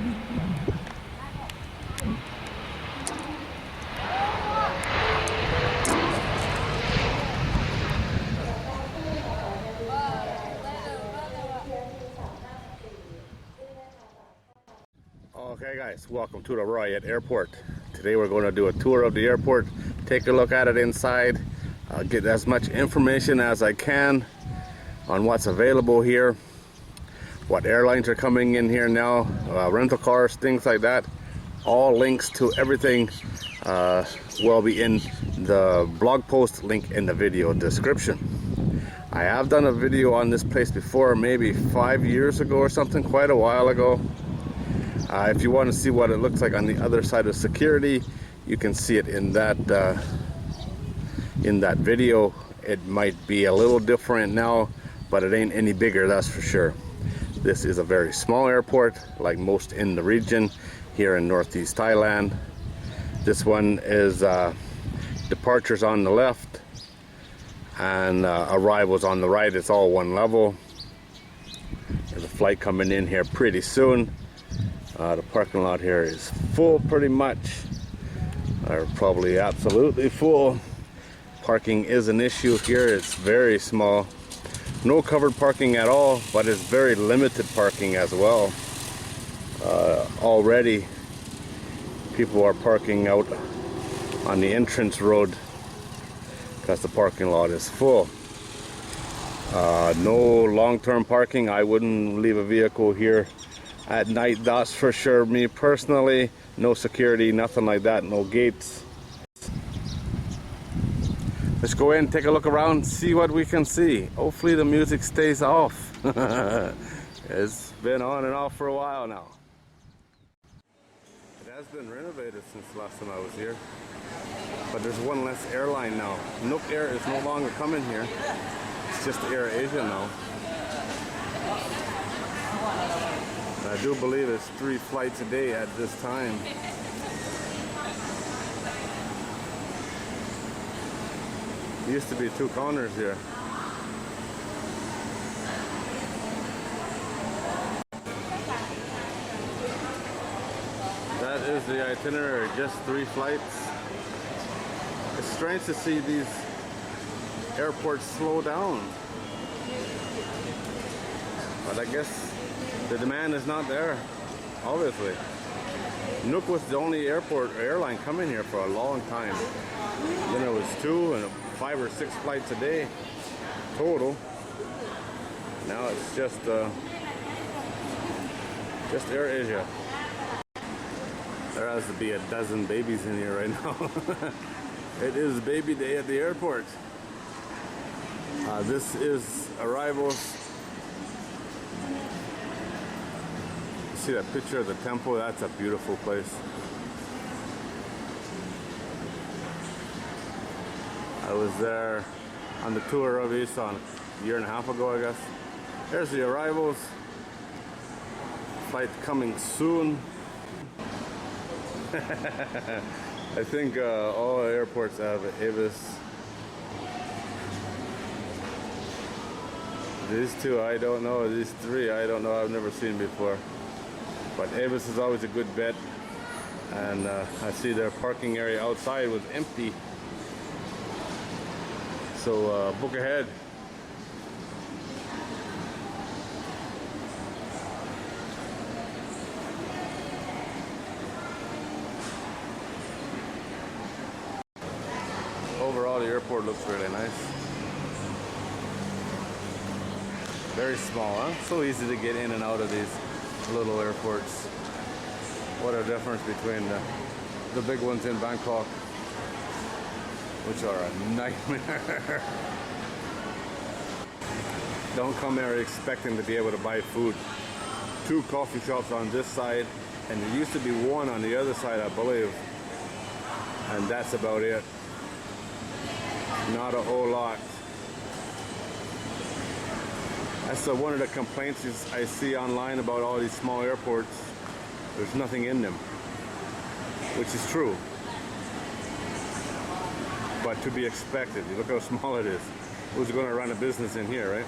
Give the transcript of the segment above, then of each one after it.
Okay guys, welcome to the ROI at airport. Today we're going to do a tour of the airport, take a look at it inside, get as much information as I can on what's available here, what airlines are coming in here now, rental cars, things like that. All links to everything will be in the blog post link in the video description. I have done a video on this place before, maybe 5 years ago or something, quite a while ago. If you want to see what it looks like on the other side of security, you can see it in that video. It might be a little different now, but it ain't any bigger, that's for sure. This is a very small airport, like most in the region here in northeast Thailand. This one is departures on the left and arrivals on the right. It's all one level. There's a flight coming in here pretty soon. The parking lot here is full pretty much, or probably absolutely full. Parking is an issue here. It's very small. No covered parking at all, but it's very limited parking as well. Already people are parking out on the entrance road because the parking lot is full. No long-term parking. I wouldn't leave a vehicle here at night, that's for sure. Me personally, no security, nothing like that, no gates. Let's go in, take a look around, see what we can see. Hopefully the music stays off. It's been on and off for a while now. It has been renovated since the last time I was here. But there's one less airline now. Nook Air is no longer coming here. It's just Air Asia now. I do believe it's 3 flights a day at this time. There used to be 2 counters here. That is the itinerary, just 3 flights. It's strange to see these airports slow down. But I guess the demand is not there, obviously. Nook was the only airline coming here for a long time. Then it was 2 and 5 or 6 flights a day total. Now it's just Air Asia. There has to be a dozen babies in here right now. It is baby day at the airport. This is arrivals. See that picture of the temple? That's a beautiful place. I was there on the tour of East a year and a half ago, I guess. There's the arrivals. Flight coming soon. I think all airports have Avis. These 2 I don't know. These 3 I don't know. I've never seen before. But Avis is always a good bet, and I see their parking area outside was empty, so book ahead. Overall, the airport looks really nice. Very small, huh? So easy to get in and out of these little airports. What a difference between the big ones in Bangkok, which are a nightmare. Don't come here expecting to be able to buy food. 2 coffee shops on this side, and there used to be 1 on the other side, I believe, and that's about it. Not a whole lot. That's one of the complaints I see online about all these small airports. There's nothing in them, which is true, but to be expected. You look how small it is. Who's going to run a business in here, right?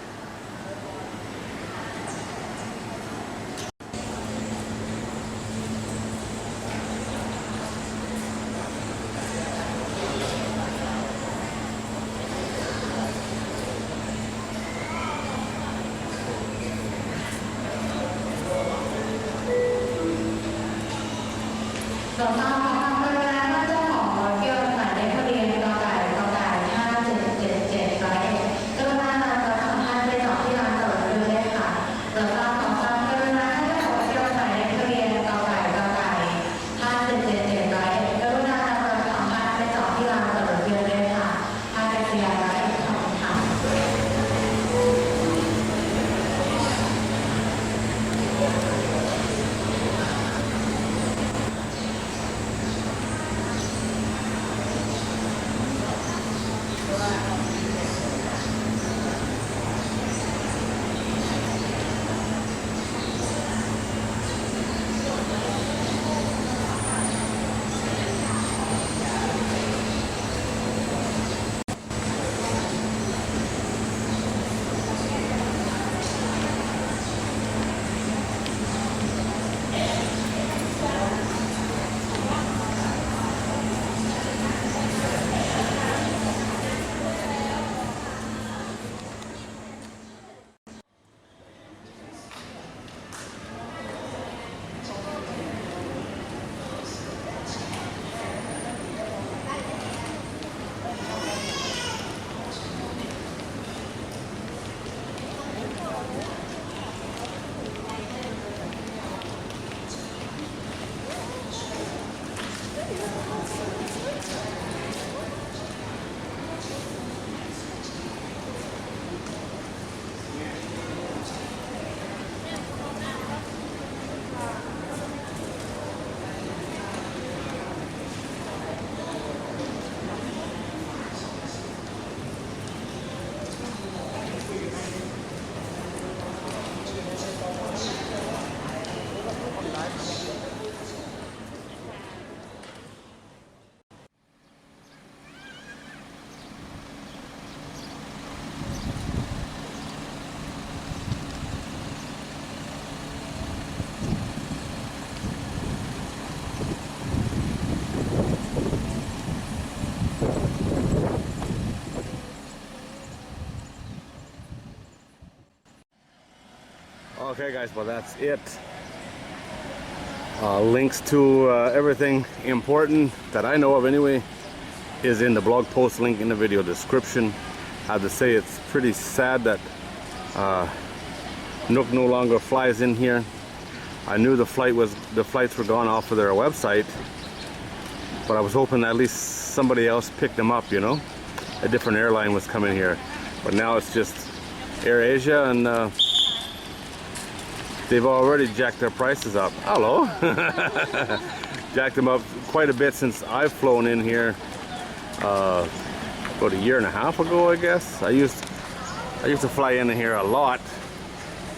Okay guys, well that's it. Links to everything important that I know of anyway is in the blog post link in the video description. I have to say it's pretty sad that Nook no longer flies in here. I knew the flights were gone off of their website, but I was hoping at least somebody else picked them up, you know. A different airline was coming here, but now it's just AirAsia, and they've already jacked their prices up. Hello. Jacked them up quite a bit since I've flown in here about a year and a half ago, I guess. I used to fly in here a lot.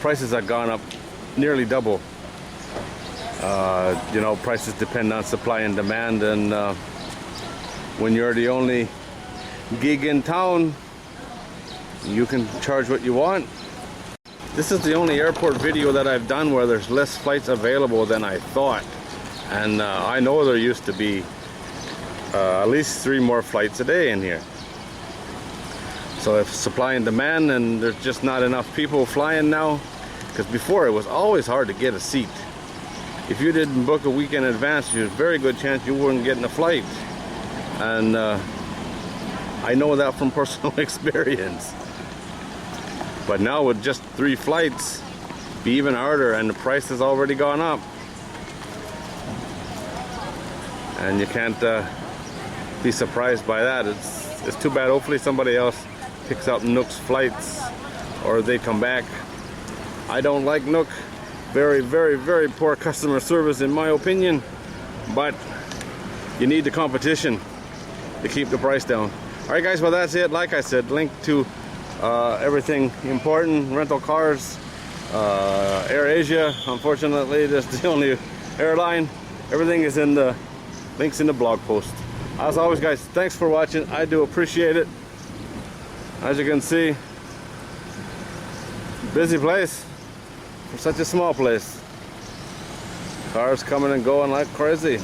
Prices have gone up nearly double. You know, prices depend on supply and demand, and when you're the only gig in town, you can charge what you want. This is the only airport video that I've done where there's less flights available than I thought, and I know there used to be at least 3 more flights a day in here. So if supply and demand, and there's just not enough people flying now, because before it was always hard to get a seat. If you didn't book a week in advance, there's a very good chance you weren't getting a flight, and I know that from personal experience. But now with just 3 flights, be even harder, and the price has already gone up. And you can't be surprised by that. It's too bad. Hopefully somebody else picks up Nook's flights, or they come back. I don't like Nook. Very, very, very poor customer service in my opinion. But you need the competition to keep the price down. Alright guys, well that's it. Like I said, link to everything important, rental cars, AirAsia. Unfortunately, that's the only airline. Everything is in the links in the blog post. As always guys, thanks for watching. I do appreciate it. As you can see, busy place for such a small place. Cars coming and going like crazy.